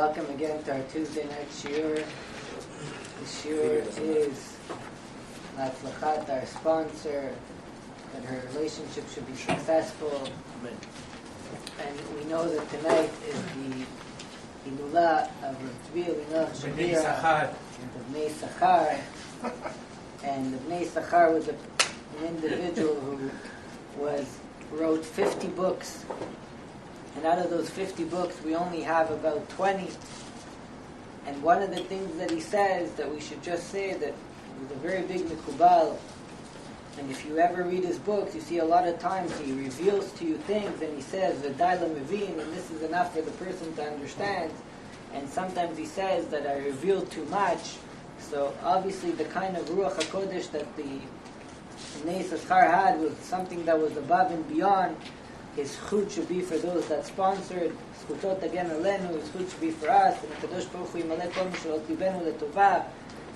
Welcome again to our Tuesday night shiur. The shiur is Latzlachat, our sponsor, that her relationship should be successful. And we know that tonight is the Hilula of Rav Bnei Sachar, the Bnei Sachar. And the Bnei Sachar was an individual who wrote 50 books. And out of those 50 books, we only have about 20. And one of the things that he says that we should just say that he was a very big Mikubal. And if you ever read his books, you see a lot of times he reveals to you things and he says, V'day lamevin, and this is enough for the person to understand. And sometimes he says that I revealed too much. So obviously the kind of Ruach HaKodesh that the Bnei Sachar had was something that was above and beyond. His chut should be for those that sponsored. Zchutot again alenu. His chut should be for us. And Kadosh Baruch Hu yimaleh kol mishalot libenu letovah.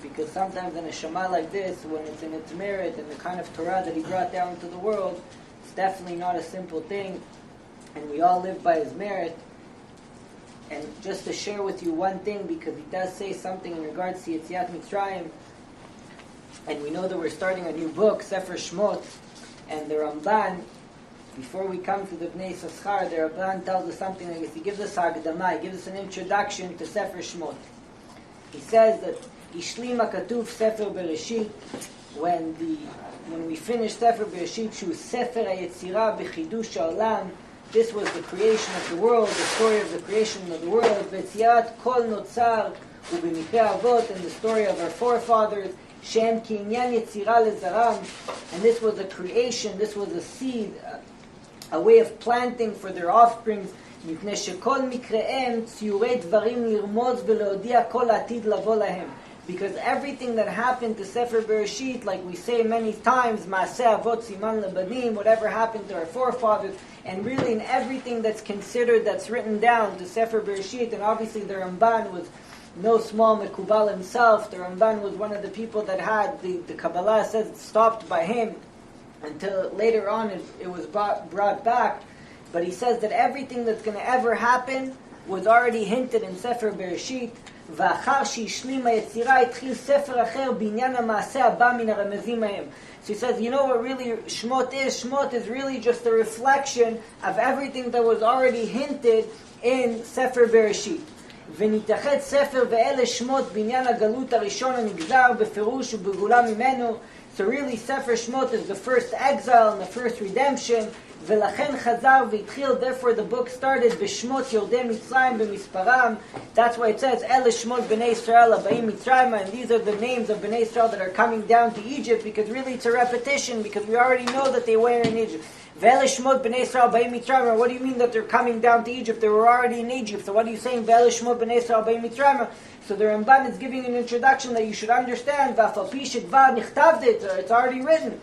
Because sometimes in a Shema like this, when it's in its merit and the kind of Torah that he brought down to the world, it's definitely not a simple thing. And we all live by his merit. And just to share with you one thing, because he does say something in regards to Yetziat Mitzrayim, and we know that we're starting a new book, Sefer Shmot, and the Ramban. Before we come to the Bnei Sachar, the Ramban tells us something like this. He gives us Hagdama, he gives us an introduction to Sefer Shmot. He says that Ishlima Katuv Sefer Bereshit, when we finished Sefer Bereshit, Shu Sefer HaYetzirah B'chidush HaOlam, this was the creation of the world, the story of the creation of the world, V'tziat Kol Notzar U'B'mikra Avot, and the story of our forefathers, Shem Ki Inyan Yetzirah Lezaram, and this was a creation, this was a seed, a way of planting for their offspring, because everything that happened to Sefer Bereshit, like we say many times, Maaseh Avot Siman Lebanim, whatever happened to our forefathers, and really in everything that's considered, that's written down to Sefer Bereshit, and obviously the Ramban was no small Mekubal himself. The Ramban was one of the people that had, the Kabbalah says it stopped by him, until later on it was brought back. But he says that everything that's going to ever happen was already hinted in Sefer Bereshit. So he says, you know what really Shmot is? Shmot is really just a reflection of everything that was already hinted in Sefer Bereshit. ונתאחד ספר ואלה שמות בעניין הגלות הראשון הנגזר בפירוש ובגאולה ממנו. So really Sefer Shmot is the first exile and the first redemption. ולכן חזר והתחיל, therefore the book started בשמות יורדי מצרים במספרם. That's why it says אלה שמות בני ישראל הבאים מצרימה, and these are the names of Bnei Israel that are coming down to Egypt, because really it's a repetition, because we already know that they were in Egypt. Ve'ele shmot b'nei Yisrael b'ei Mitzrayim. What do you mean that they're coming down to Egypt? They were already in Egypt. So what are you saying? Ve'ele shmot b'nei Yisrael b'ei Mitzrayim. So the Ramban is giving an introduction that you should understand. V'afal pi shekvar nichtavdet. It's already written.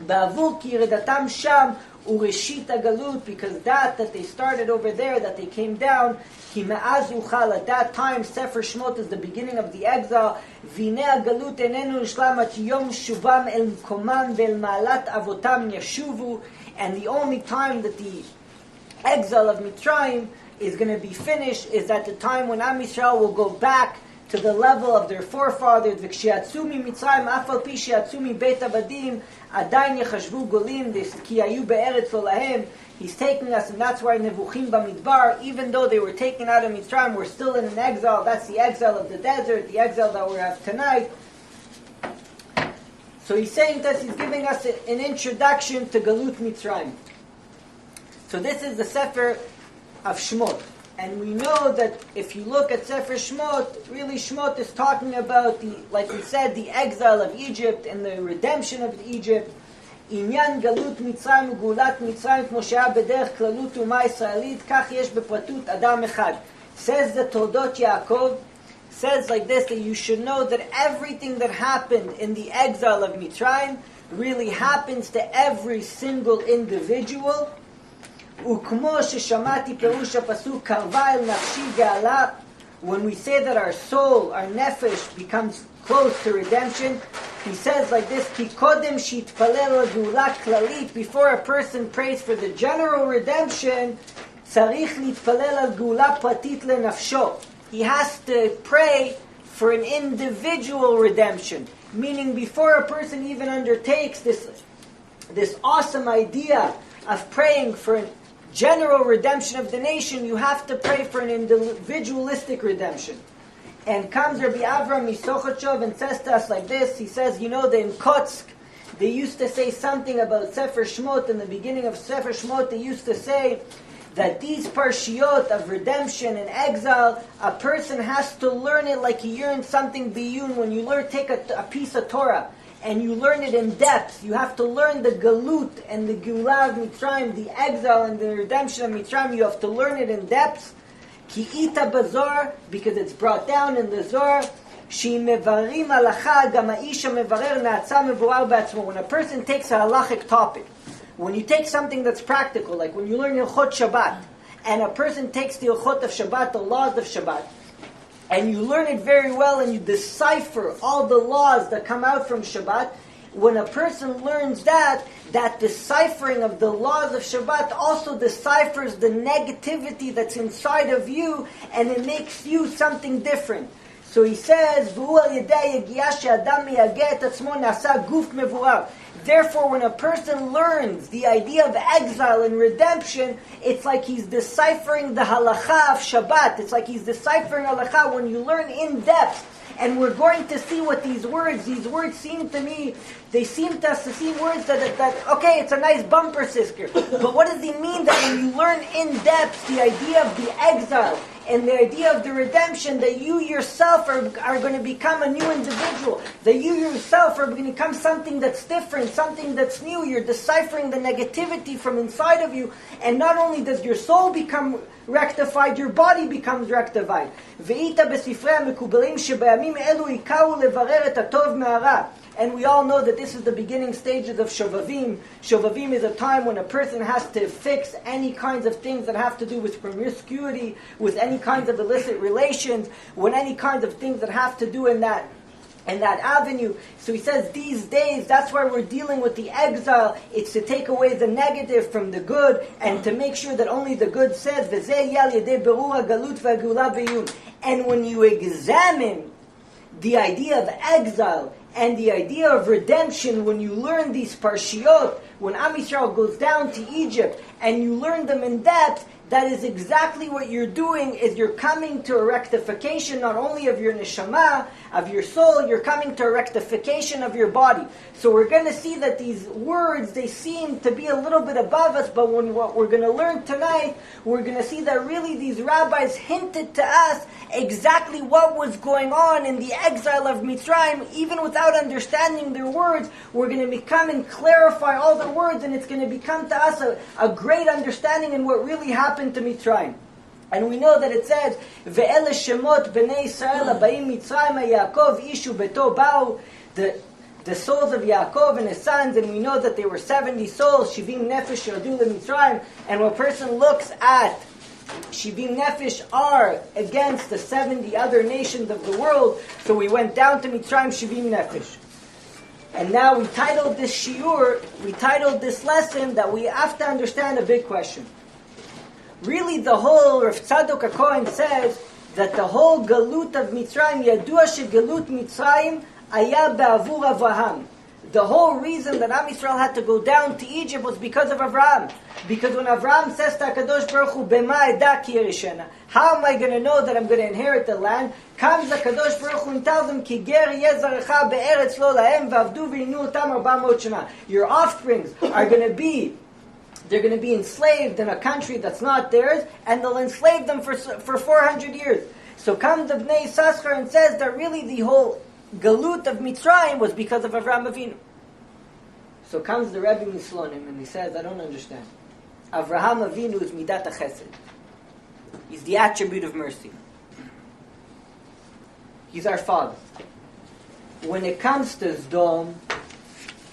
Ba'avur ki yiredatam sham ureshit hagalut, because that they started over there, that they came down. Ki me'az uchal, at that time Sefer Shmot is the beginning of the exile. V'nei hagalut enenu nishlam at yom shuvam el komam ve'el ma'alat avotam yashuvu. And the only time that the exile of Mitzrayim is going to be finished is at the time when Am Yisrael will go back to the level of their forefathers. V'kshiyatzу miMitzrayim afal pi shiyatzu mibeit abadim adayin yechashvu golim ki hayu be'eretz lo lahem. He's taking us, and that's why Nevuchim Bamidbar, even though they were taken out of Mitzrayim, we're still in an exile. That's the exile of the desert, the exile that we have tonight. So he's saying that he's giving us an introduction to Galut Mitzrayim. So this is the Sefer of Shmot. And we know that if you look at Sefer Shmot, really Shmot is talking about, like we said, the exile of Egypt and the redemption of Egypt. Inyan Galut Mitzrayim Gulat Mitzrayim Kmo she'aya b'derech klalut umah Yisraelit, kach yesh bepratut Adam echad. Says the Toldot Yaakov, says like this, that you should know that everything that happened in the exile of Mitzrayim really happens to every single individual. וכמו ששמעתי פירוש הפסוק קרבה אל נפשי גאלה, when we say that our soul, our nefesh, becomes close to redemption, he says like this, כי קודם שיתפלל לגאולה כללית, before a person prays for the general redemption, צריך להתפלל על גאולה פרטית לנפשו. he has to pray for an individual redemption. Meaning before a person even undertakes this awesome idea of praying for a general redemption of the nation, you have to pray for an individualistic redemption. And comes Rabbi Avram Misochotchov and says to us like this, he says, you know, in Kotsk, they used to say something about Sefer Shmot. In the beginning of Sefer Shmot, they used to say that these parshiot of redemption and exile, a person has to learn it like he learned something biyun. When you take a piece of Torah and you learn it in depth, you have to learn the galut and the geulah of Mitzrayim, the exile and the redemption of Mitzrayim. You have to learn it in depth. Ki ita bazor, because it's brought down in the Zohar. When a person takes a halachic topic, when you take something that's practical, like when you learn Hilchot Shabbat, and a person takes the Hilchot of Shabbat, the laws of Shabbat, and you learn it very well, and you decipher all the laws that come out from Shabbat, when a person learns that deciphering of the laws of Shabbat also deciphers the negativity that's inside of you, and it makes you something different. So he says, therefore, when a person learns the idea of exile and redemption, it's like he's deciphering the halacha of Shabbat. It's like he's deciphering halacha when you learn in depth. And we're going to see what these words seem to me, they seem to us to see words that okay, it's a nice bumper sticker. But what does he mean that when you learn in depth the idea of the exile and the idea of the redemption, that you yourself are going to become a new individual, that you yourself are going to become something that's different, something that's new. You're deciphering the negativity from inside of you, and not only does your soul become rectified, your body becomes rectified. And we all know that this is the beginning stages of Shovavim. Shovavim is a time when a person has to fix any kinds of things that have to do with promiscuity, with any kinds of illicit relations, with any kinds of things that have to do in that avenue. So he says these days, that's why we're dealing with the exile. It's to take away the negative from the good and to make sure that only the good says. And when you examine the idea of exile and the idea of redemption, when you learn these parshiot, when Am Yisrael goes down to Egypt and you learn them in depth, that is exactly what you're doing, is you're coming to a rectification not only of your neshama, of your soul, you're coming to a rectification of your body. So we're going to see that these words, they seem to be a little bit above us, but what we're going to learn tonight, we're going to see that really these rabbis hinted to us exactly what was going on in the exile of Mitzrayim. Even without understanding their words, we're going to become and clarify all the words, and it's going to become to us a great understanding in what really happened to Mitzrayim. And we know that it says, "Ve'ele shemot bnei Yisrael abayim Mitzrayim Yaakov ishu beto ba'u," the souls of Yaakov and his sons, and we know that there were 70 souls, Shivim Nefesh Yadu LeMitzrayim, and when a person looks at Shivim Nefesh are against the 70 other nations of the world, so we went down to Mitzrayim Shivim Nefesh. And now we titled this shiur, we titled this lesson that we have to understand a big question. Really, the whole Rav Tzadok HaKohen says that the whole galut of Mitzrayim, Yadua shegalut Mitzrayim aya be'avur Avraham. The whole reason that Am Yisrael had to go down to Egypt was because of Avraham. Because when Avraham says to HaKadosh Baruch Hu, Bema eda ki yerishena, how am I going to know that I'm going to inherit the land? Comes HaKadosh Baruch Hu and tells him, Ki ger yezarecha be'eretz lo lahem v'avdu v'inu otam 400 shana. Your offsprings are going to be, they're going to be enslaved in a country that's not theirs, and they'll enslave them for 400 years. So comes the Bnei Yissaschar and says that really the whole galut of Mitzrayim was because of Avraham Avinu. So comes the Rebbe Mislonim and he says, I don't understand. Avraham Avinu is midat chesed. He's the attribute of mercy. He's our father. When it comes to Sdom,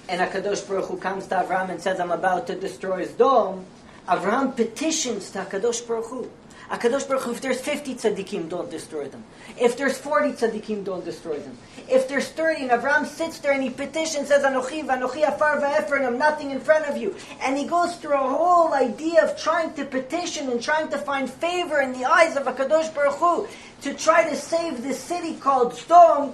and HaKadosh Baruch Hu comes to Avraham and says, I'm about to destroy Sdom, Avraham petitions to HaKadosh Baruch Hu. HaKadosh Baruch Hu, if there's 50 tzaddikim, don't destroy them. If there's 40 tzaddikim, don't destroy them. If there's 30, and Avraham sits there and he petitions, says, Anochi afar va'efer, and I'm nothing in front of you. And he goes through a whole idea of trying to petition and trying to find favor in the eyes of HaKadosh Baruch Hu to try to save this city called Sdom.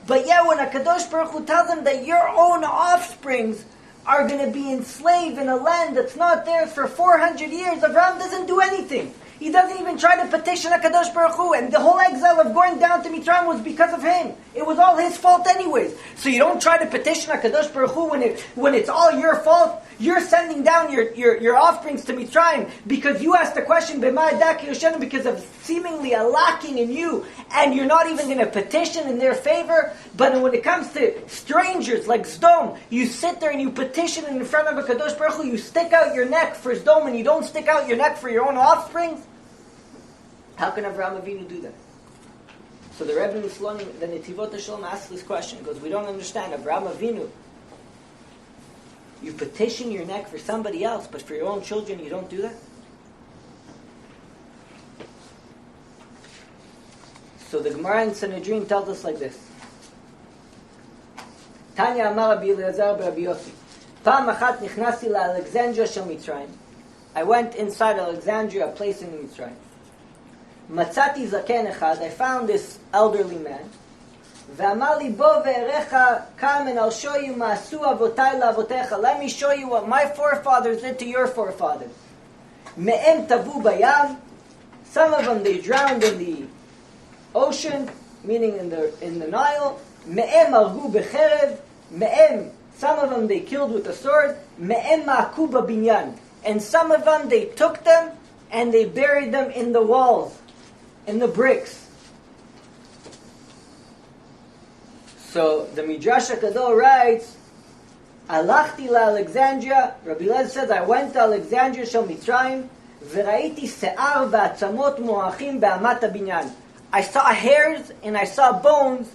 But yet when HaKadosh Baruch Hu tells him that your own offsprings are going to be enslaved in a land that's not theirs for 400 years, Avraham doesn't do anything. He doesn't even try to petition HaKadosh Baruch Hu. And the whole exile of going down to Mitzrayim was because of him. It was all his fault anyways. So you don't try to petition HaKadosh Baruch Hu when it's all your fault. You're sending down your offsprings to Mitzrayim because you asked the question, because of seemingly a lacking in you, and you're not even going to petition in their favor. But when it comes to strangers like Sdom, you sit there and you petition in front of HaKadosh Baruch Hu, you stick out your neck for Sdom and you don't stick out your neck for your own offspring. How can Avraham Avinu do that? So the Rebbe Mislon, the Netivot HaShalom, asks this question. He goes, we don't understand. Avraham Avinu, you petition your neck for somebody else, but for your own children you don't do that? So the Gemara in Sanhedrin tells us like this. Tanya Amar Rabbi Eliezer Rabbi Yossi. Pa'am achat nichnasi la'Alexandria shel Mitzrayim. I went inside Alexandria, a place in Mitzrayim. Matzati zaken echad, I found this elderly man. Ve'amar li bo ve'erecha, come and I'll show you ma'asu avotai la'avotecha. Let me show you what my forefathers did to your forefathers. Me'em tavu bayam. Some of them they drowned in the ocean, meaning in the Nile. Me'em argu becherev. Me'em, some of them they killed with a sword. Me'em ma'aku b'binyan. And some of them they took them and they buried them in the walls, in the bricks. So the Midrash HaGadol writes, Alachti la'Alexandria, Rabbi Eliezer says, I went to Alexandria shel Mitzrayim, v'raiti se'ar v'atzamot mo'achim be'amat ha'binyan. I saw hairs and I saw bones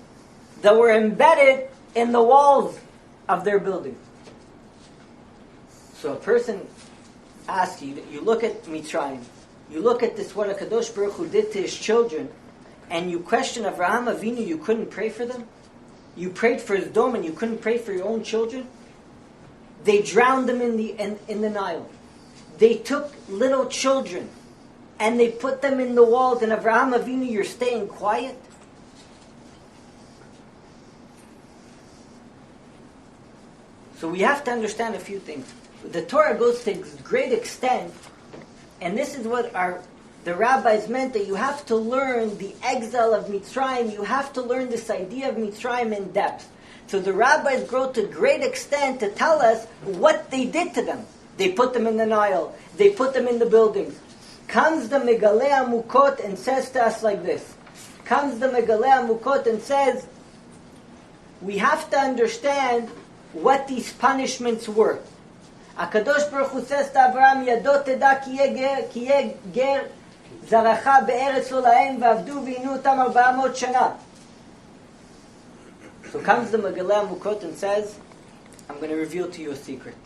that were embedded in the walls of their building. So a person asks you, you look at Mitzrayim, you look at this, what HaKadosh Baruch Hu did to his children, and you question Avraham Avinu, you couldn't pray for them? You prayed for his dome and you couldn't pray for your own children? They drowned them in the Nile. They took little children and they put them in the walls, and Avraham Avinu, you're staying quiet? So we have to understand a few things. The Torah goes to great extent, and this is what the rabbis meant, that you have to learn the exile of Mitzrayim, you have to learn this idea of Mitzrayim in depth. So the rabbis go to great extent to tell us what they did to them. They put them in the Nile, they put them in the buildings. Comes the Megalei Amukot and says to us like this. Comes the Megalei Amukot and says, we have to understand what these punishments were. HaKadosh Baruch Hu says to Abraham, Yado teda ki yeh ger zaracha be'eretz lo lahem v'avdu v'inu otam 400 shana. So comes the Megalei Amukot and says, I'm going to reveal to you a secret.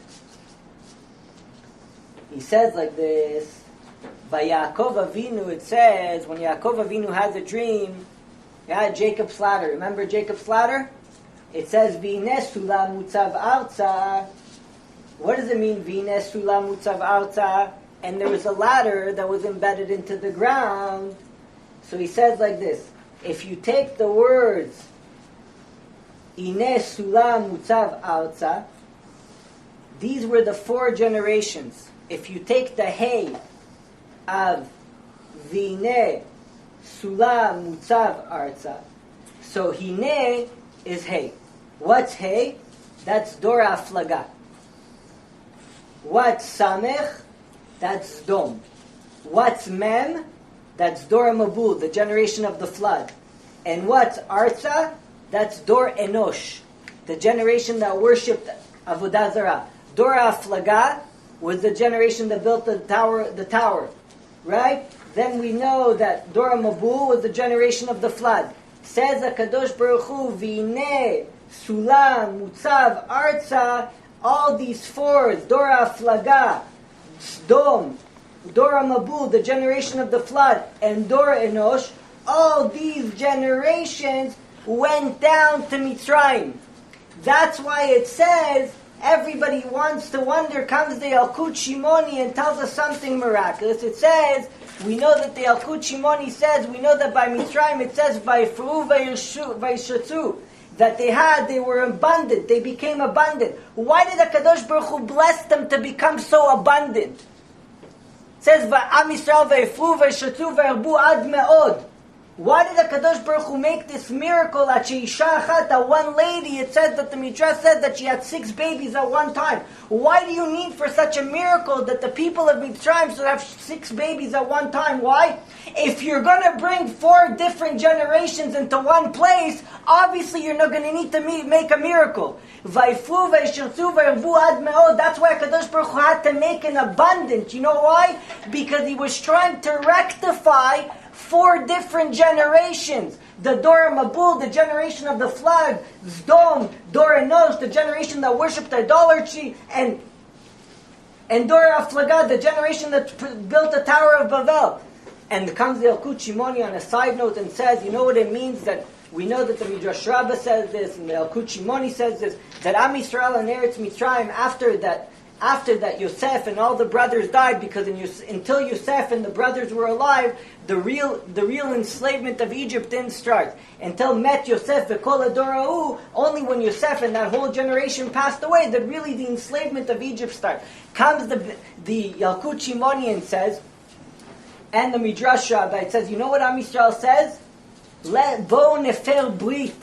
He says like this, by Yaakov Avinu, it says, when Yaakov Avinu has a dream, he had Jacob's ladder. Remember Jacob's ladder? It says, V'ineh sulam mutzav arza. What does it mean, V'ineh sulam mutzav arza? And there was a ladder that was embedded into the ground. So he says like this, if you take the words, Ineh sulam mutzav arza, these were the 4 generations. If you take the hay of V'ineh sulam mutzav arza, so Hineh is hay. What's hay? That's Dor Aflaga. What's Samech? That's Dom. What's Mem? That's Dor Mabul, the generation of the flood. And what's Arza? That's Dor Enosh, the generation that worshipped Avodah Zarah. Dor Aflaga was the generation that built the tower. Right? Then we know that Dor Mabul was the generation of the flood. Says HaKadosh Baruch Hu, V'ineh sulam mutzav arza, all these 4, Dor Aflaga, Sdom, Dora Mabul, the generation of the flood, and Dora Enosh, all these generations went down to Mitzrayim. That's why it says, everybody wants to wonder, comes the Yalkut Shimoni and tells us something miraculous. It says, we know that the Yalkut Shimoni says, we know that by Mitzrayim it says, Vayifru Vayishatzu, that they were abundant, they became abundant. Why did HaKadosh Baruch Hu bless them to become so abundant? It says, Va'am Yisrael Vayifru Vayishatzu Vayarbu Ad Me'od. Why did HaKadosh Baruch Hu make this miracle at Sheisha Achat, that one lady, it says that the Midrash said that she had 6 babies at one time. Why do you need for such a miracle that the people of Mitzrayim should have 6 babies at one time? Why? If you're going to bring 4 different generations into one place, obviously you're not going to need to make a miracle. That's why HaKadosh Baruch Hu had to make an abundant. You know why? Because he was trying to rectify 4 different generations. The Dora Mabul, the generation of the flood, Zdom, Dora Enosh, the generation that worshipped idolatry, and Dora Aflaga, the generation that built the Tower of Babel. And comes the Yalkut Shimoni on a side note and says, you know what it means that we know that the Midrash Rabbah says this, and the Yalkut Shimoni says this, that Am Yisrael and Eretz Mitzrayim, after that Yosef and all the brothers died, because until Yosef and the brothers were alive, the real enslavement of Egypt didn't start. Until Met Yosef v'kol Adora'u, only when Yosef and that whole generation passed away, that really the enslavement of Egypt started. Comes the Yalkut Shimoni and says, and the Midrash Rabbah, it says, you know what Am Yisrael says? Bo nefer brit.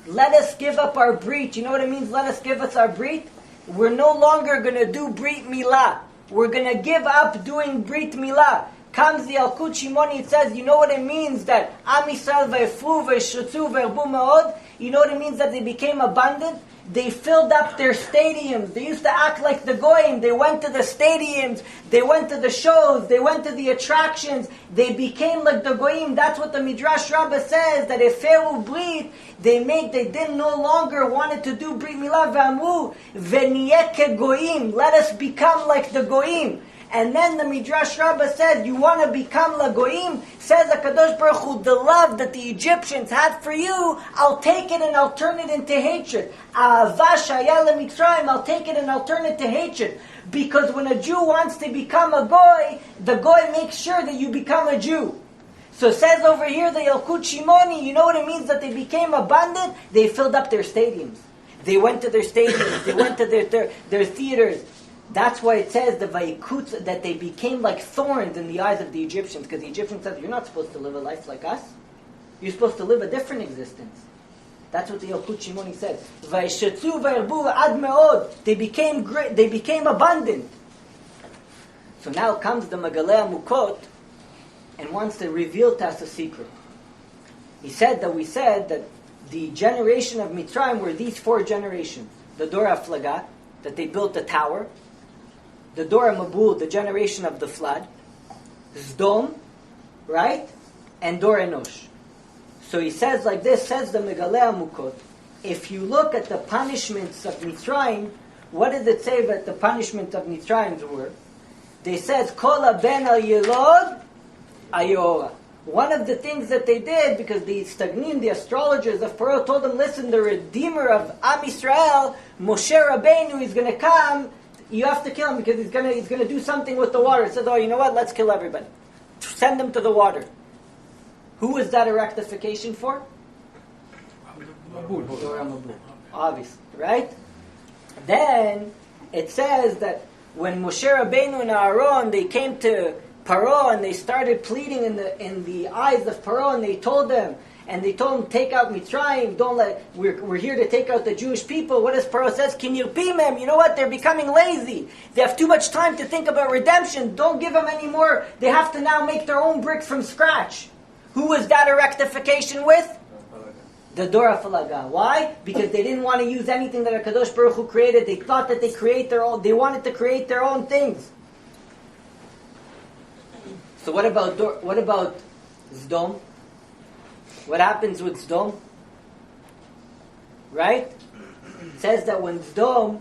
Let us give up our brit. You know what it means, let us give us our brit? We're no longer going to do Brit Milah. We're going to give up doing Brit Milah. Comes the Yalkut Shimoni, it says, you know what it means that Am Yisrael v'efru v'shutzu v'erbu ma'od? You know what it means that they became abundant? They filled up their stadiums. They used to act like the Goyim. They went to the stadiums. They went to the shows. They went to the attractions. They became like the Goyim. That's what the Midrash Rabbah says, that Eferu Brit, they didn't no longer wanted to do Brit Milah v'amru v'niyeh kegoyim. Let us become like the Goyim. And then the Midrash Rabbah said, you want to become Lagoim? Says HaKadosh Baruch Hu, the love that the Egyptians had for you, I'll take it and I'll turn it into hatred. Ahava shaya leMitzrayim, I'll take it and I'll turn it to hatred. Because when a Jew wants to become a Goy, the Goy makes sure that you become a Jew. So it says over here, the Yalkut Shimoni, you know what it means that they became abundant? They filled up their stadiums. They went to their stadiums. They went to their theaters. That's why it says the Vayikutz, that they became like thorns in the eyes of the Egyptians, because the Egyptians said, you're not supposed to live a life like us. You're supposed to live a different existence. That's what the Yalkut Shimoni says. Vayishatzu vayarbu ad me'od. They became great. They became abundant. So now comes the Megaleh Mukot and wants to reveal to us a secret. We said that the generation of Mitzrayim were these 4 generations. The Dora Aflaga, that they built the tower. The Dora Mabul, the generation of the flood. Zdom, right? And Dora Enosh. So he says like this, says the Megaleh Mukot, if you look at the punishments of Mitzrayim, what does it say that the punishments of Mitzrayim were? They says, Kol ben al yilod ayora. One of the things that they did, because the Stagnim, the astrologers of Pharaoh, told them, listen, the Redeemer of Am Yisrael, Moshe Rabbeinu, is going to come, you have to kill him because he's going to do something with the water. It says, oh, you know what, let's kill everybody. Send them to the water. Who was that a rectification for? Dora Mabul. Obviously, right? Then, it says that when Moshe Rabbeinu and Aaron, they came to Paro and they started pleading in the eyes of Paro, and they told him, take out Mitzrayim, we're here to take out the Jewish people. What does Paro says? Kinirpimem, you know what? They're becoming lazy. They have too much time to think about redemption. Don't give them any more. They have to now make their own bricks from scratch. Who was that a rectification with? The Dora Falaga. Why? Because they didn't want to use anything that HaKadosh Baruch Hu created. They thought that they wanted to create their own things. So what about Zdom? What happens with Zdom? Right? It says that when Zdom,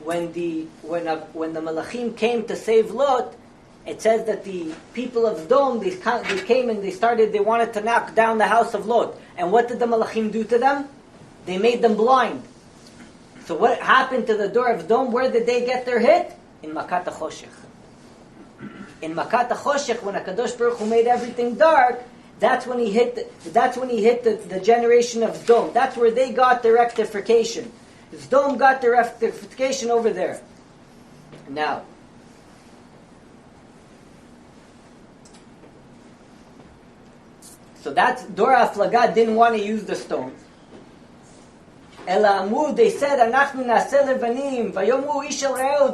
when the Malachim came to save Lot, it says that the people of Sodom, they came and they wanted to knock down the house of Lot. And what did the Malachim do to them? They made them blind. So what happened to the door of Sodom? Where did they get their hit? In Makat HaChoshech. In Makat HaChoshech, when HaKadosh Baruch Hu made everything dark, that's when he hit the generation of Sodom. That's where they got their rectification. Sodom got their rectification over there. Now, so that's Dor HaFlaga didn't want to use the stones. Elamu, they said, "Anachnu naseh levanim." Vayomu ish el re'u.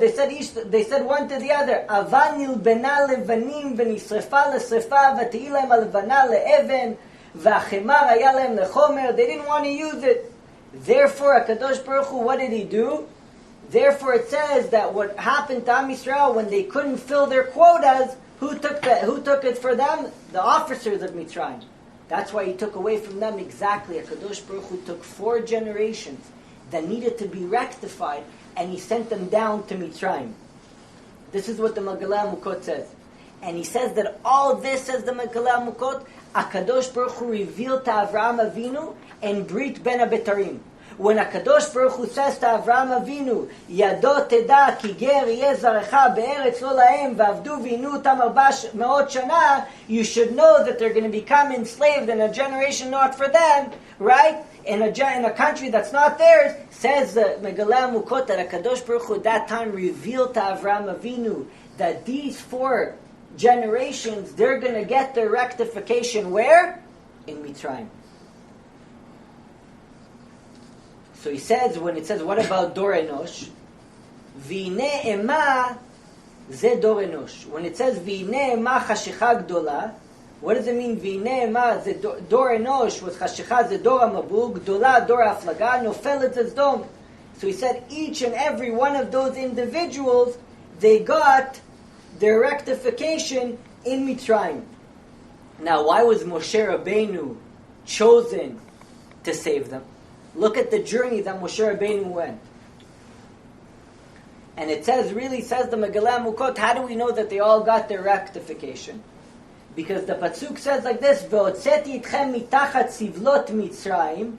They said one to the other, "Avanil bena levanim v'nisrefa lesrefa v'te'i lahem alvana le'even v'achemar haya lahem lechomer." They didn't want to use it. Therefore, HaKadosh Baruch Hu, what did He do? Therefore, it says that what happened to Am Yisrael when they couldn't fill their quotas, who took it for them? The officers of Mitzrayim. That's why He took away from them exactly. HaKadosh Baruch Hu took 4 generations that needed to be rectified, and He sent them down to Mitzrayim. This is what the Megillah Mukot says. And he says that all this, says the Megillah Mukot, HaKadosh Baruch Hu revealed to Avraham Avinu and Brit Ben HaBetarim. When HaKadosh Baruch Hu says to Avraham Avinu, Yado teda ki ger yeh zarecha be'eretz lo lahem v'avdu v'inu tam 400 shana, you should know that they're going to become enslaved in a generation not for them, right? In a country that's not theirs. Says the Megillah Mukot that HaKadosh Baruch Hu at that time revealed to Avraham Avinu that these 4 generations, they're going to get their rectification where? In Mitzrayim. So he says, when it says, what about Dor Enosh? V'ine ema ze Dor Enosh. When it says, V'ine ema chashicha gdola, what does it mean? V'ine ema ze Dor Enosh was chashicha ze Dor HaMabul, gdola Dor HaFlaga, nofelet ze Sdom. So he said, each and every one of those individuals, they got their rectification in Mitzrayim. Now, why was Moshe Rabbeinu chosen to save them? Look at the journey that Moshe Rabbeinu went. And it says, really says the Megillah Mukot, how do we know that they all got their rectification? Because the Pasuk says like this, Ve'otzeti itchem mitachat sivlot Mitzrayim.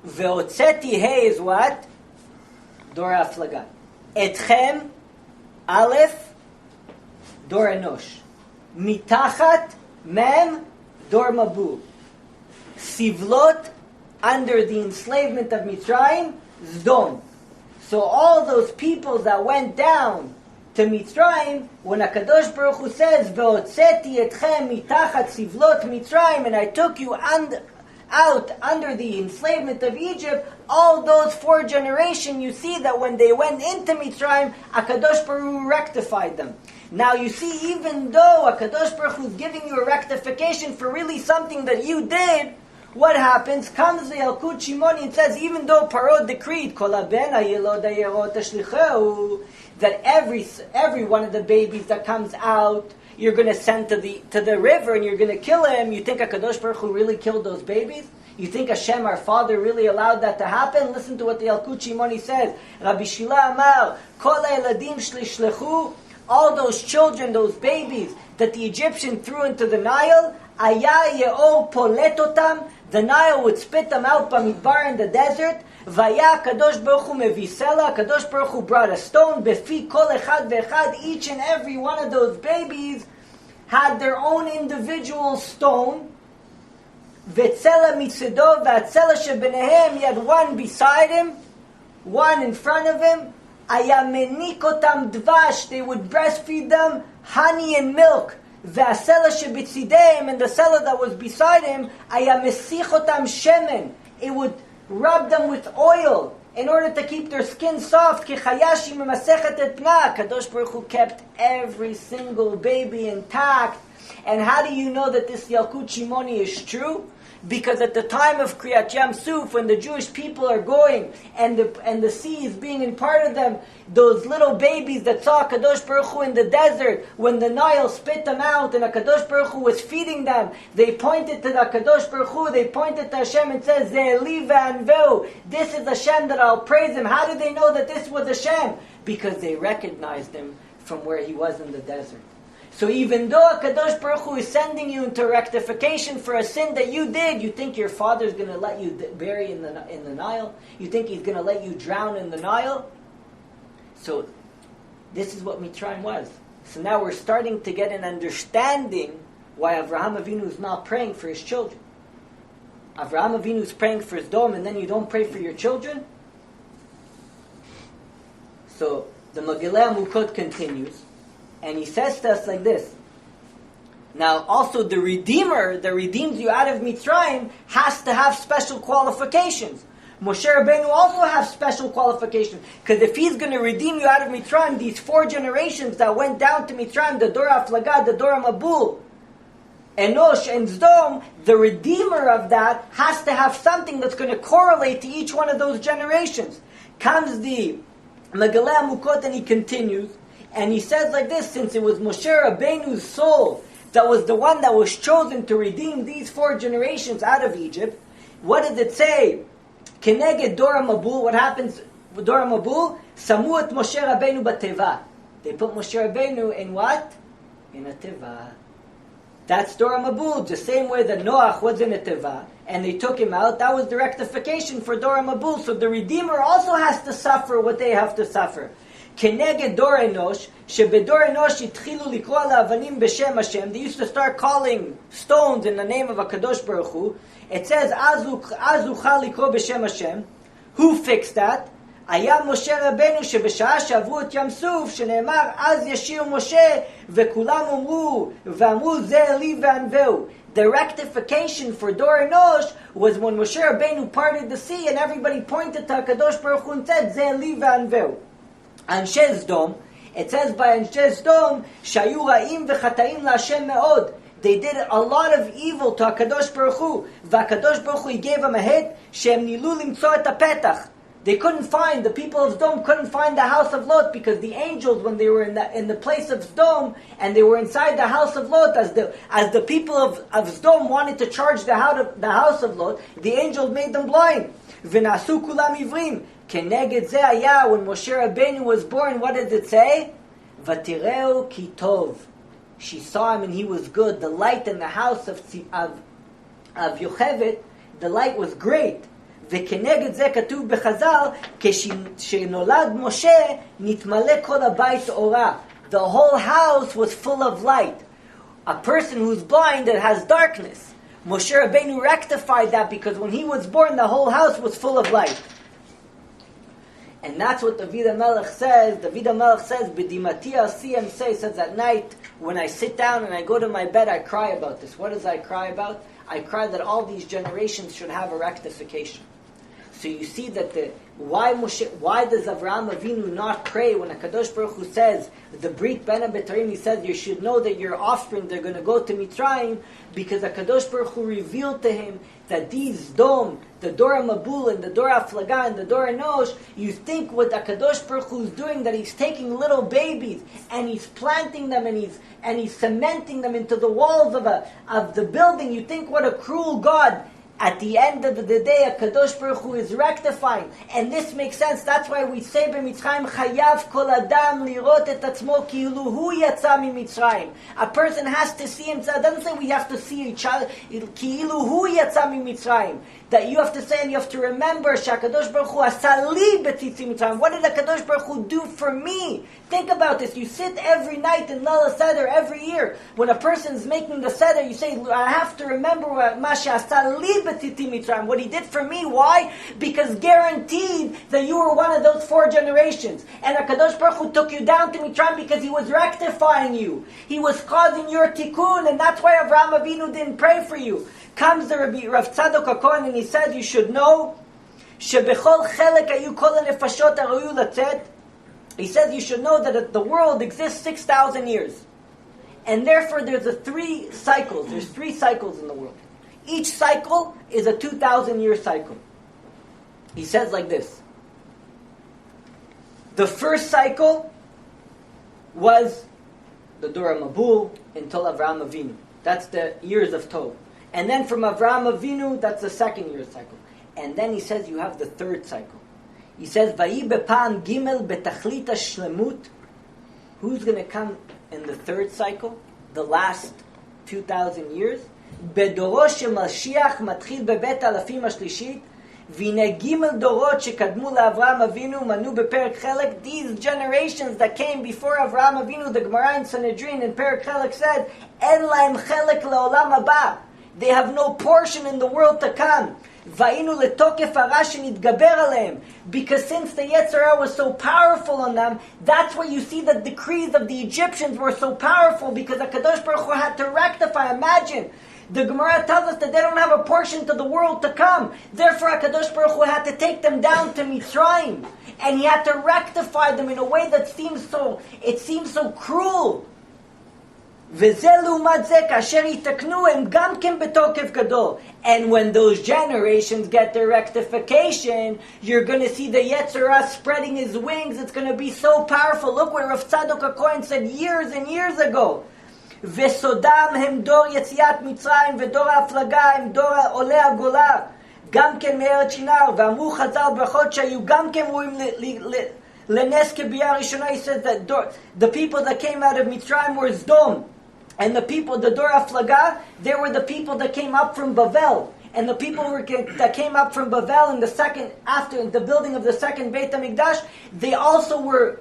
Ve'otzeti, hey, is what? Dor HaFlaga. Etchem, Aleph, Dor Enosh. Mitachat, Mem, Dor Mabul. Sivlot, under the enslavement of Mitzrayim, Sdom. So all those people that went down to Mitzrayim, when HaKadosh Baruch Hu says, Ve'otzeti etchem mitachat sivlot Mitzrayim, and I took you out under the enslavement of Egypt, all those 4 generations, you see that when they went into Mitzrayim, HaKadosh Baruch Hu rectified them. Now you see, even though HaKadosh Baruch Hu is giving you a rectification for really something that you did, what happens? Comes the Yalkut Shimoni and says, even though Paro decreed that every one of the babies that comes out, you're going to send to the river and you're going to kill him. You think HaKadosh Baruch Hu really killed those babies? You think Hashem, our Father, really allowed that to happen? Listen to what the Yalkut Shimoni says. Rabbi Shila Amar, Kol ha'eladim shlishlechu, all those children, those babies that the Egyptian threw into the Nile, Aya ye'or polet otam, the Nile would spit them out bamidbar in the desert. Vaya Kadosh Baruch Hu mevisela, Kadosh Baruch Hu brought a stone. Befi kol echad ve'echad, each and every one of those babies had their own individual stone. Vetzela mitzedo v'atzela shebenehem, he had one beside him, one in front of him. Aya menik otam dvash, they would breastfeed them honey and milk. V'asela shebitzidem, and the seller that was beside him, aya mesichotam shemen, it would rub them with oil in order to keep their skin soft. Kichayashi memasechet et pna. Kadosh Baruch Hu kept every single baby intact. And how do you know that this Yalkut Shimoni is true? Because at the time of Kriyat Yam Suf, when the Jewish people are going and the sea is being in part of them, those little babies that saw Kadosh Baruch Hu in the desert, when the Nile spit them out and Kadosh Baruch Hu was feeding them, they pointed to the Kadosh Baruch Hu, they pointed to Hashem and said, Ze'eli ve'anveu, this is Hashem that I'll praise Him. How did they know that this was Hashem? Because they recognized Him from where he was in the desert. So even though HaKadosh Baruch Hu is sending you into rectification for a sin that you did, you think your father's going to let you bury in the Nile? You think he's going to let you drown in the Nile? So this is what Mitzrayim was. So now we're starting to get an understanding why Avraham Avinu is not praying for his children. Avraham Avinu is praying for his dome, and then you don't pray for your children? So the Megillah Mukot continues, and he says to us like this. Now, also the Redeemer that redeems you out of Mitzrayim has to have special qualifications. Moshe Rabbeinu also has special qualifications. Because if he's going to redeem you out of Mitzrayim, these 4 generations that went down to Mitzrayim, the Dor HaFlaga, the Dor HaMabul, Enosh and Zdom, the Redeemer of that has to have something that's going to correlate to each one of those generations. Comes the Megillah Mukot, and he continues, and he says like this, since it was Moshe Rabbeinu's soul that was the one that was chosen to redeem these 4 generations out of Egypt, what does it say? Keneged Dor HaMabul, what happens with Dor HaMabul? Samu et Moshe Rabbeinu bateva. They put Moshe Rabbeinu in what? In a teva. That's Dor HaMabul, the same way that Noach was in a teva, and they took him out. That was the rectification for Dor HaMabul. So the Redeemer also has to suffer what they have to suffer. Keneged Dor Enosh, shebedor Enosh itchilu likro la'avanim b'shem Hashem. They used to start calling stones in the name of HaKadosh Baruch Hu. It says, Azucha likro b'shem Hashem. Who fixed that? Aya Moshe Rabbeinu shebeshah shavru et Yam Suf, shene'emar az yashir Moshe, ve'kulam umru, ve'amru ze li ve'anveu. The rectification for Dor Enosh was when Moshe Rabbeinu parted the sea and everybody pointed to HaKadosh Baruch Hu and said, ze li ve'anveu. Anshe Zdom, it says by Anshe Zdom, shayu ra'im v'chataim la'Hashem me'od. They did a lot of evil to HaKadosh Baruch Hu. V'HaKadosh Baruch Hu, he gave them a hit. Shem nilu limtzo et ha'petach. They couldn't find, the people of Zdom couldn't find the house of Lot, because the angels, when they were in the place of Zdom, and they were inside the house of Lot, as the people of Zdom wanted to charge the house of Lot, the angels made them blind. V'nasu kulam ivrim. Keneged ze haya, when Moshe Rabbeinu was born, what did it say? Vatireu ki tov. She saw him and he was good. The light in the house of Yocheved, the light was great. וכנגד זה כתוב בחז"ל, כשנולד משה, נתמלא כל הבית אורה. The whole house was full of light. A person who's blind, that has darkness. Moshe Rabbeinu rectified that, because when he was born, the whole house was full of light. And that's what David HaMelech says. David HaMelech says, B'dimati asiyem say, says at night, when I sit down and I go to my bed, I cry about this. What does I cry about? I cry that all these generations should have a rectification. So you see that why does Avraham Avinu not pray when HaKadosh Baruch Hu says, the Brit Ben HaBetarim, he says, you should know that your offspring, they're going to go to Mitzrayim, because HaKadosh Baruch Hu revealed to him that these Dom, the Dor HaMabul and the Dor HaFlaga and the Dor Enosh, you think what HaKadosh Baruch Hu is doing, that he's taking little babies and he's planting them and he's cementing them into the walls of the building. You think what a cruel God. At the end of the day, HaKadosh Baruch Hu is rectifying. And this makes sense. That's why we say b'Mitzrayim, Chayav kol adam lirot et atzmo ki'ilu hu yatsa miMitzrayim. A person has to see himself. It doesn't say we have to see each other. Ki'ilu hu yatsa miMitzrayim. That you have to say and you have to remember, HaKadosh Baruch Hu asa li b'tzitzi Mitzrayim. What did HaKadosh Baruch Hu do for me? Think about this. You sit every night in Lala Seder every year. When a person's making the Seder, you say, I have to remember what Masha asa li b'tzitzi Mitzrayim. What he did for me. Why? Because guaranteed that you were one of those 4 generations. And HaKadosh Baruch Hu took you down to Mitzrayim because he was rectifying you. He was causing your tikkun, and that's why Avraham Avinu didn't pray for you. Comes the Rav Tzadok HaKohen and he says, you should know, שבכל חלק היו כל הנפשות הראויות לצאת. He says you should know that the world exists 6,000 years. And therefore there's 3 cycles. There's 3 cycles in the world. Each cycle is a 2,000-year cycle. He says like this. The first cycle was the Dor HaMabul until Avraham Avinu. That's the years of Tov. And then from Avraham Avinu, that's the 2nd year cycle. And then he says you have the 3rd cycle. He says, Vayi bepam gimel betachlit hashlemut, Who's going to come in the third cycle? The last 2,000 years? בדורו שמשיח מתחיל בבית אלפים השלישית, והנה גימל דורות שקדמו לאברהם אבינו מנו בפרק חלק. These generations that came before Avraham Avinu, the Gemara in Sanhedrin in Perek Chelek said, אין להם חלק לעולם הבא. They have no portion in the world to come. והיינו לתוקף הרע שנתגבר עליהם. Because since the Yetzer Hara was so powerful on them, that's why you see the decrees of the Egyptians were so powerful, because HaKadosh Baruch Hu had to rectify. Imagine, the Gemara tells us that they don't have a portion to the world to come. Therefore, HaKadosh Baruch Hu had to take them down to Mitzrayim. And he had to rectify them in a way that seems so cruel. וזה לעומת זה כאשר יתקנו הם גם כן בתוקף גדול. And when those generations get their rectification, you're going to see the Yetzer Hara spreading his wings. It's going to be so powerful. Look what Rav Tzadok HaKohen said years and years ago. וסודם הם דור יציאת מצרים ודור ההפלגה הם דור עולי הגולה גם כן מארץ שינר. ואמרו חז"ל ברכות שהיו גם כן ראויים לנס כביאה ראשונה. He says that the people that came out of Mitzrayim were Zdom. And the people, the Dor HaFlaga, they were the people that came up from Bavel. And the people that came up from Bavel in the second, after the building of the second Beit HaMikdash, they also were,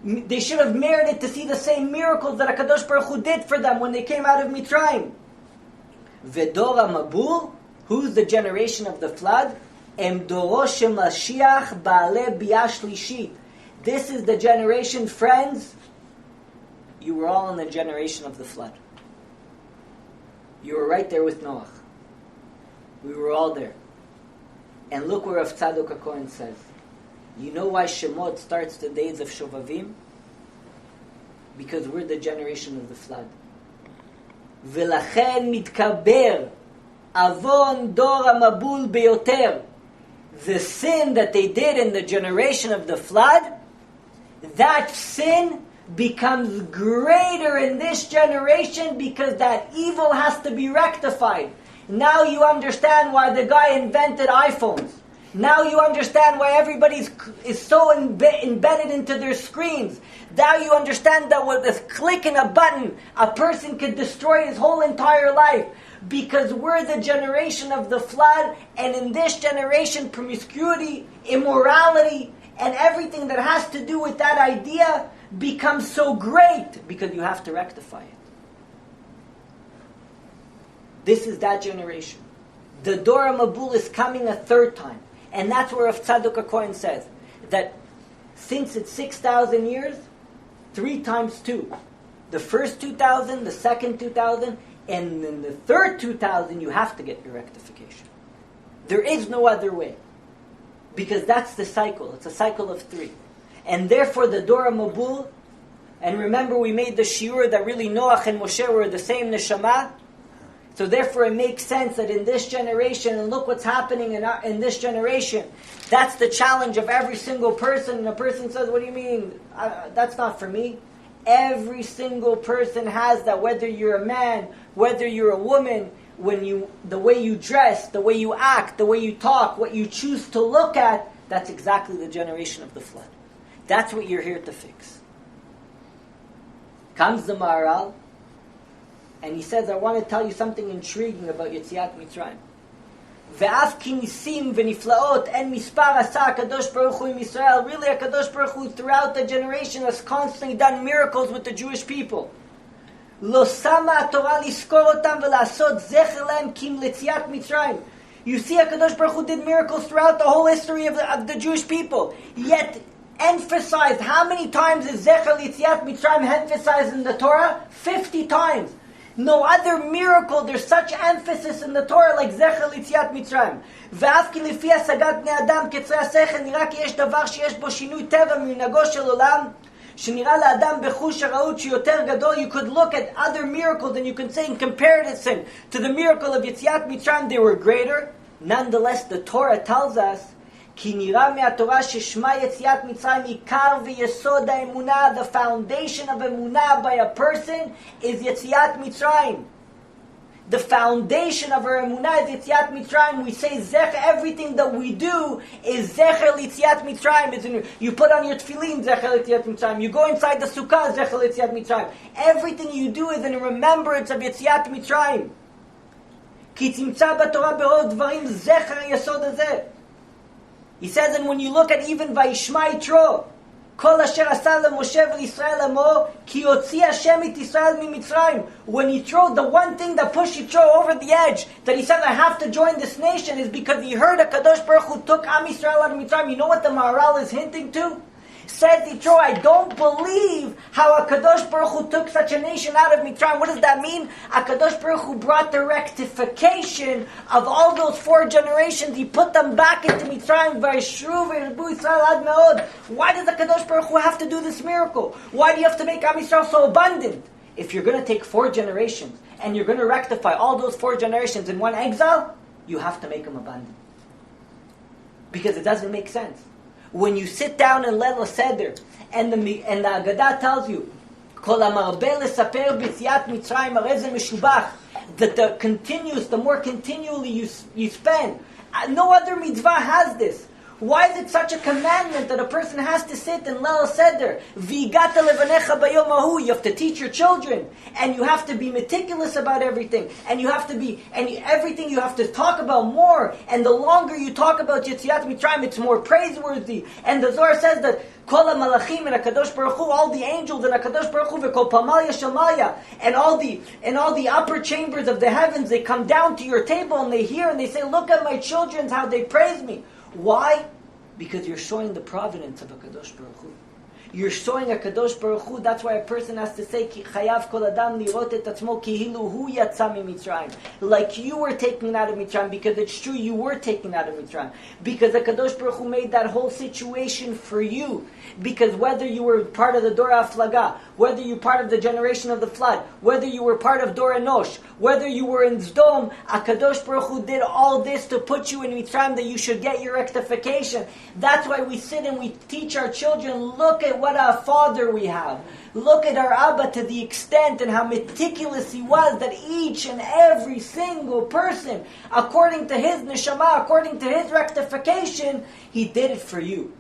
they should have merited to see the same miracles that HaKadosh Baruch Hu did for them when they came out of Mitzrayim. V'dor HaMabul, who's the generation of the flood? Em Doro Shemashiach Ba'ale Biyah Shlishit. This is the generation, friends. You were all in the generation of the flood. You were right there with Noach. We were all there. And look where Rav Tzadok HaKohen says, you know why Shemot starts the days of Shovavim? Because we're the generation of the flood. V'lachen mitkaber avon dor hamabul beyoter. The sin that they did in the generation of the flood, that sin becomes greater in this generation because that evil has to be rectified. Now you understand why the guy invented iPhones. Now you understand why everybody is so embedded into their screens. Now you understand that with a click and a button, a person could destroy his whole entire life. Because we're the generation of the flood, and in this generation, promiscuity, immorality, and everything that has to do with that idea becomes so great because you have to rectify it. This is that generation. The Dor HaMabul is coming a third time. And that's where Rav Tzadok HaKohen says that since it's 6,000 years, 3 times 2. The first 2,000, the second 2,000, and in the third 2,000 you have to get your rectification. There is no other way. Because that's the cycle. It's a cycle of 3. And therefore the Dor HaMabul, and remember we made the shiur that really Noach and Moshe were the same neshama. So therefore it makes sense that in this generation, and look what's happening in this generation, that's the challenge of every single person. And a person says, what do you mean? That's not for me. Every single person has that, whether you're a man, whether you're a woman, the way you dress, the way you act, the way you talk, what you choose to look at, that's exactly the generation of the flood. That's what you're here to fix. Comes the Maharal, and he says, I want to tell you something intriguing about Yetziat Mitzrayim. Ve'af ki nisim v'niflaot en mispar asa HaKadosh Baruch Hu in Israel. Really, HaKadosh Baruch Hu throughout the generation has constantly done miracles with the Jewish people. Lo sama Torah liskor otam ve'lasot zecher lehem kim letziat Mitzrayim. You see, HaKadosh Baruch Hu did miracles throughout the whole history of the Jewish people. Yet, emphasized, how many times is zecher letziat Mitzrayim emphasized in the Torah? 50 times. No other miracle, there's such emphasis in the Torah like Zecher L'Yetziat Mitzrayim. ואף כי לפי השגת בני אדם קצרי השכל נראה כי יש דבר שיש בו שינוי טבע ממנהגו של עולם שנראה לאדם בחוש הראות שיותר גדול. You could look at other miracles and you can say in comparison to the miracle of Yetziat Mitzrayim they were greater. Nonetheless, the Torah tells us כי נראה מהתורה ששמה יציאת מצרים עיקר ויסוד האמונה. The foundation of emunah by a person is יציאת מצרים. The foundation of our emunah is Yitziat Mitzrayim. We say Zecher, everything that we do is Zecher Yitziat Mitzrayim. You put on your tefillin, Zecher Yitziat Mitzrayim. You go inside the sukkah, Zecher Yitziat Mitzrayim. Everything you do is in remembrance of Yitziat Mitzrayim. Ki tzimtza b'Torah berov dvarim Zecher Yesod hazeh. He says, and when you look at even Vayishma Yitro, Kol asher asa leMoshe v'Yisrael amo, ki yotzi Hashem et Yisrael miMitzrayim. When Yitro, the one thing that pushed Yitro over the edge, that he said, I have to join this nation, is because he heard HaKadosh Baruch Hu took Am Yisrael out of Mitzrayim. You know what the Maharal is hinting to? Says Yitro, I don't believe how HaKadosh Baruch Hu took such a nation out of Mitzrayim. What does that mean? HaKadosh Baruch Hu brought the rectification of all those 4 generations. He put them back into Mitzrayim. Why does HaKadosh Baruch Hu have to do this miracle? Why do you have to make Am Yisrael so abundant? If you're going to take 4 generations and you're going to rectify all those 4 generations in one exile, you have to make them abundant. Because it doesn't make sense. When you sit down in Leil Seder, and the Agadah tells you, Kol hamarbe lesaper b'yitziat Mitzrayim harei ze meshubach, that the more continually you spend. No other mitzvah has this. Why is it such a commandment that a person has to sit in Leil Seder? V'igata levanecha bayom hahu. You have to teach your children, and you have to be meticulous about everything, and you have to be, everything you have to talk about more. And the longer you talk about Yetziat Mitzrayim, it's more praiseworthy. And the Zohar says that Kol HaMalachim and HaKadosh Baruch Hu, all the angels and HaKadosh Baruch Hu, v'kol pamalya shalmaya, and all the upper chambers of the heavens, they come down to your table and they hear and they say, look at my children, how they praise me. Why? Because you're showing the providence of HaKadosh Baruch Hu. You're showing HaKadosh Baruch Hu. That's why a person has to say, Ki chayav kol adam lirot et atzmo kihilu hu yatsa miMitzrayim. Like you were taken out of Mitzrayim, because it's true, you were taken out of Mitzrayim. Because HaKadosh Baruch Hu made that whole situation for you. Because whether you were part of the Dor HaFlaga, whether you were part of the generation of the flood, whether you were part of Dor Enosh, whether you were in Zdom, HaKadosh Baruch Hu did all this to put you in Mitzrayim, that you should get your rectification. That's why we sit and we teach our children, look at what a father we have. Look at our Abba, to the extent and how meticulous he was, that each and every single person, according to his neshama, according to his rectification, he did it for you.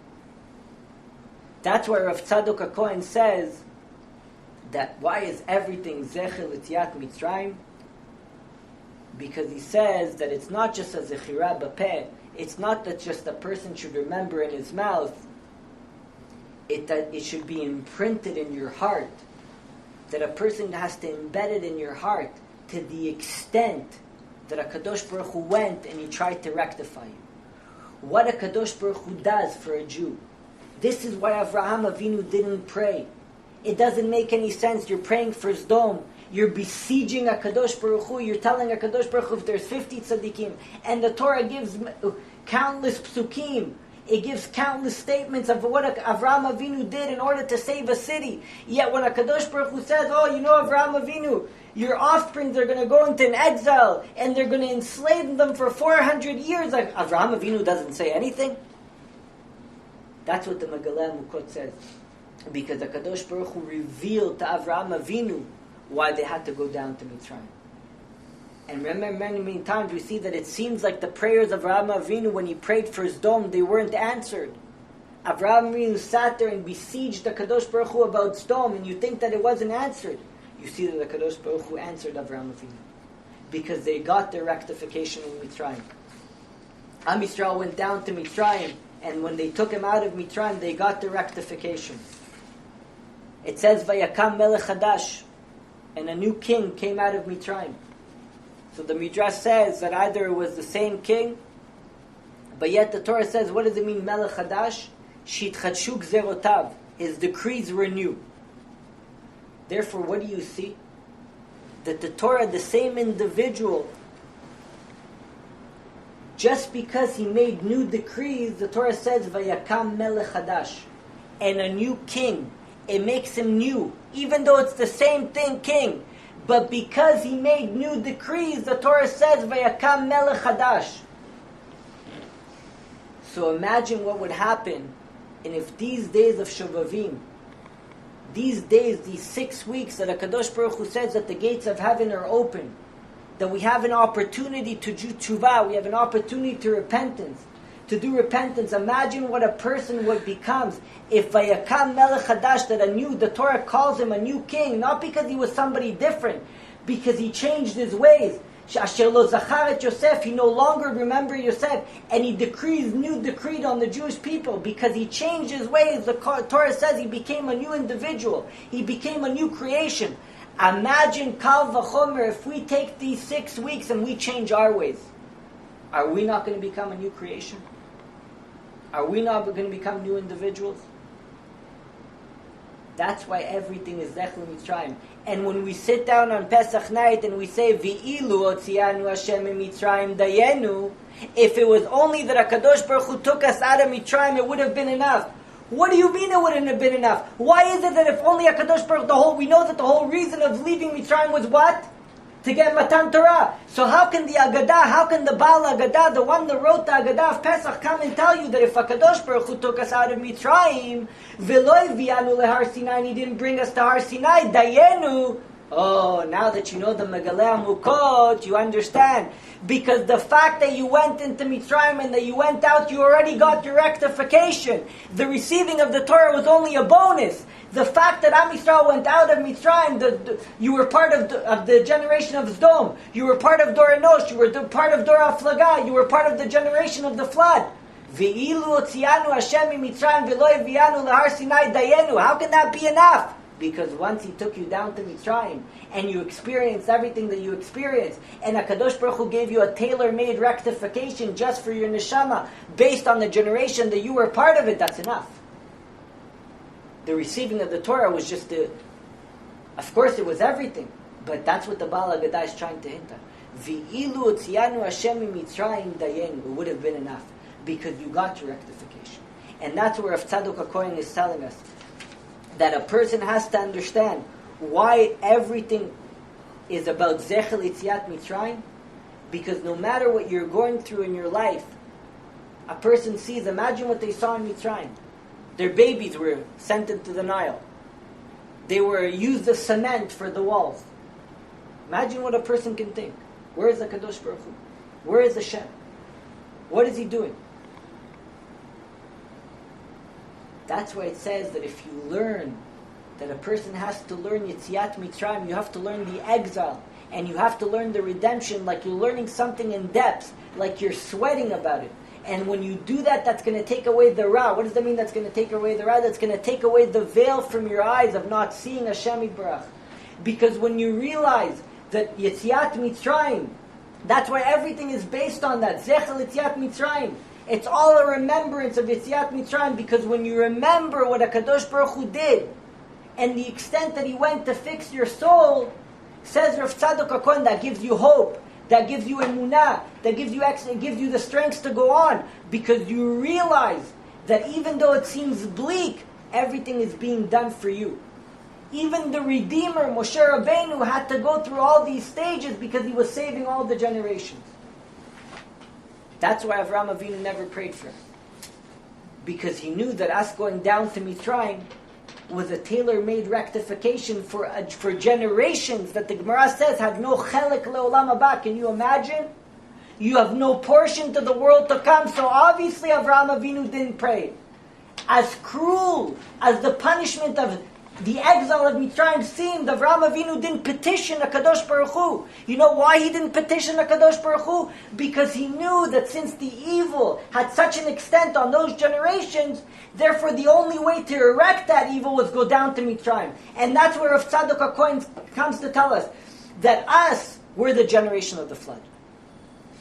That's why Rav Tzadok HaKohen says that why is everything Zecher L'Tziat Mitzrayim? Because he says that it's not just a Zechira B'peh, it's not that just a person should remember in his mouth, that it should be imprinted in your heart, that a person has to embed it in your heart to the extent that HaKadosh Baruch Hu went and he tried to rectify you. What HaKadosh Baruch Hu does for a Jew. This is why Avraham Avinu didn't pray. It doesn't make any sense. You're praying for Zdom. You're besieging HaKadosh Baruch Hu. You're telling HaKadosh Baruch Hu if there's 50 tzaddikim. And the Torah gives countless psukim. It gives countless statements of what Avraham Avinu did in order to save a city. Yet when HaKadosh Baruch Hu says, Avraham Avinu, your offspring, they're going to go into an exile, and they're going to enslave them for 400 years. Like, Avraham Avinu doesn't say anything. That's what the Megillah Mukot says. Because HaKadosh Baruch Hu revealed to Avraham Avinu why they had to go down to Mitzrayim. And remember, many, many times we see that it seems like the prayers of Avraham Avinu, when he prayed for his dome, they weren't answered. Avraham Avinu sat there and besieged the Kadosh Baruch Hu about Sdom, and you think that it wasn't answered. You see that the Kadosh Baruch Hu answered Avraham Avinu. Because they got their rectification in Mitzrayim. Am Yisrael went down to Mitzrayim, and when they took him out of Mitzrayim, they got their rectification. It says, Vayakam Melech Hadash, and a new king came out of Mitzrayim. So the Midrash says that either it was the same king, but yet the Torah says, what does it mean, Melech Hadash? Shitchadshu Gzerotav. His decrees were new. Therefore, what do you see? That the Torah, the same individual, just because he made new decrees, the Torah says, Vayakam Melech Hadash, and a new king. It makes him new, even though it's the same thing, king. But because he made new decrees, the Torah says, Vayakam Melech Hadash. So imagine what would happen, and if these days of Shovavim, these days, these 6 weeks that HaKadosh Baruch Hu says that the gates of heaven are open, that we have an opportunity to do tshuva, we have an opportunity to repentance, to do repentance. Imagine what a person would becomes if Vayakam Melech Hadash, that the Torah calls him a new king, not because he was somebody different, because he changed his ways. Asher lo zachar et Yosef, he no longer remembered Yosef, and he decreed on the Jewish people because he changed his ways. The Torah says he became a new individual, he became a new creation. Imagine Kal Vachomer, if we take these 6 weeks and we change our ways, are we not going to become a new creation? Are we not going to become new individuals? That's why everything is Zechel Mitzrayim. And when we sit down on Pesach night and we say, V'ilu otzianu Hashem Mitzrayim dayenu, if it was only that HaKadosh Baruch Hu took us out of Mitzrayim, it would have been enough. What do you mean it wouldn't have been enough? Why is it that if only HaKadosh Baruch Hu, we know that the whole reason of leaving Mitzrayim was what? To get Matan Torah. So how can the Agadah, how can the Baal Agadah, the one that wrote the Agadah of Pesach, come and tell you that if HaKadosh Baruch Hu took us out of Mitzrayim, V'lo vianu lehar Sinai, and he didn't bring us to Har Sinai, Dayenu. Oh, now that you know the Megaleh Mukot, you understand. Because the fact that you went into Mitzrayim and that you went out, you already got your rectification. The receiving of the Torah was only a bonus. The fact that Am Yisrael went out of Mitzrayim, you were part of the generation of Sdom. You were part of Dor Enosh. You were part of Dor HaFlaga. You were part of the generation of the flood. Ve'ilu otzianu Hashem miMitzrayim v'lo hevianu lehar Sinai dayenu. How can that be enough? Because once He took you down to Mitzrayim and you experienced everything that you experienced, and HaKadosh Baruch Hu gave you a tailor-made rectification just for your neshama based on the generation that you were part of it, that's enough. The receiving of the Torah was just of course it was everything, but that's what the Baal Agadah is trying to hint at. V'ilu otzianu Hashem miMitzrayim dayenu. It would have been enough because you got your rectification. And that's where Rav Tzadok HaKohen is telling us that a person has to understand why everything is about Zechel Yitziat Mitzrayim, because no matter what you're going through in your life, a person sees, imagine what they saw in Mitzrayim. Their babies were sent into the Nile. They were used as cement for the walls. Imagine what a person can think. Where is the Kadosh Baruch Hu? Where is Hashem? What is He doing? That's why it says that if you learn, that a person has to learn Yitziat Mitzrayim, you have to learn the exile, and you have to learn the redemption like you're learning something in depth, like you're sweating about it. And when you do that, that's going to take away the Ra. What does that mean, that's going to take away the Ra? That's going to take away the veil from your eyes of not seeing Hashem Yitbarach. Because when you realize that Yitziat Mitzrayim, that's why everything is based on that. Zechel Yitziat Mitzrayim. It's all a remembrance of Yitziat Mitzrayim, because when you remember what HaKadosh Baruch Hu did, and the extent that He went to fix your soul, says Rav Tzadok HaKohen, that gives you hope, that gives you emunah, that gives you the strength to go on, because you realize that even though it seems bleak, everything is being done for you. Even the Redeemer, Moshe Rabbeinu, had to go through all these stages because he was saving all the generations. That's why Avraham Avinu never prayed for him. Because he knew that us going down to Mitzrayim was a tailor-made rectification for generations that the Gemara says have no chelek leolam haba. Can you imagine? You have no portion to the world to come. So obviously Avraham Avinu didn't pray. As cruel as the punishment of the exile of Mitzrayim seemed, Avraham Avinu didn't petition HaKadosh Baruch Hu. You know why he didn't petition HaKadosh Baruch Hu? Because he knew that since the evil had such an extent on those generations, therefore the only way to erect that evil was go down to Mitzrayim. And that's where Rav Tzadok HaKohen comes to tell us that us, we're the generation of the flood.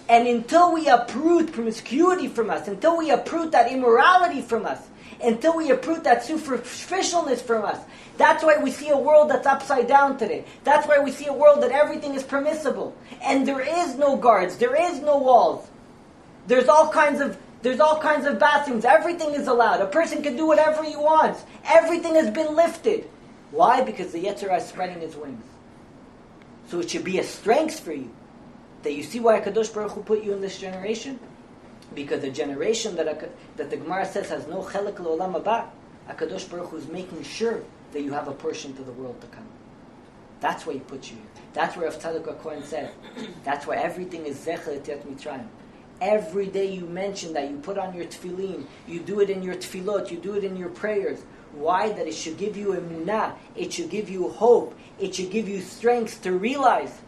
And until we uproot promiscuity from us, until we uproot that immorality from us, until we uproot that superficialness from us, that's why we see a world that's upside down today. That's why we see a world that everything is permissible. And there is no guards, there is no walls. There's all kinds of bathrooms, everything is allowed. A person can do whatever he wants. Everything has been lifted. Why? Because the Yetzer Hara is spreading its wings. So it should be a strength for you. That you see why HaKadosh Baruch Hu put you in this generation? Because the generation that the Gemara says has no chelek leolam haba, HaKadosh Baruch Hu is making sure that you have a portion to the world to come. That's why He put you here. That's where Rav Tzadok HaKohen said. That's why everything is Zecher Yetziat Mitzrayim. Every day you mention that, you put on your tefillin, you do it in your tefillot, you do it in your prayers. Why? That it should give you emunah, it should give you hope, it should give you strength to realize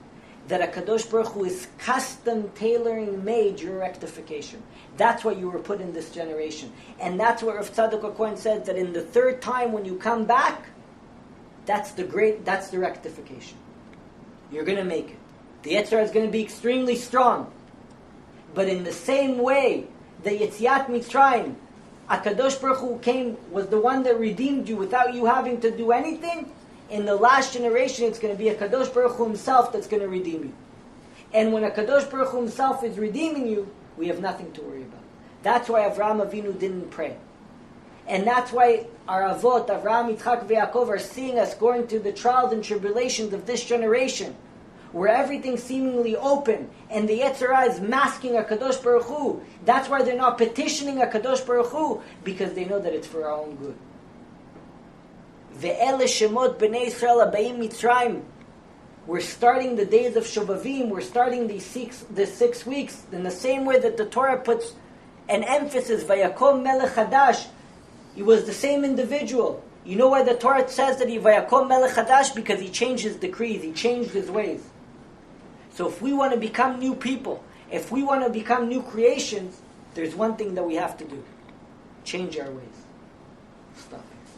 that HaKadosh Baruch Hu is custom tailoring made your rectification. That's what you were put in this generation. And that's what Rav Tzadok HaKohen said, that in the third time when you come back, that's the rectification. You're going to make it. The Yetzirah is going to be extremely strong. But in the same way, the Yetziat Mitzrayim, HaKadosh Baruch Hu was the one that redeemed you without you having to do anything. In the last generation, it's going to be HaKadosh Baruch Hu Himself that's going to redeem you. And when HaKadosh Baruch Hu Himself is redeeming you, we have nothing to worry about. That's why Avraham Avinu didn't pray. And that's why our Avot, Avraham, Yitzchak, and Yaakov, are seeing us going through the trials and tribulations of this generation, where everything's seemingly open, and the Yetzirah is masking HaKadosh Baruch Hu. That's why they're not petitioning HaKadosh Baruch Hu, because they know that it's for our own good. Ve'ele shemot b'nei Yisrael abayim Mitzrayim. We're starting the days of Shovavim. We're starting the 6 weeks in the same way that the Torah puts an emphasis. Vayakom melech hadash. He was the same individual. You know why the Torah says that he Vayakom melech hadash? Because he changed his decrees. He changed his ways. So if we want to become new people, if we want to become new creations, there's one thing that we have to do: change our ways. Stop.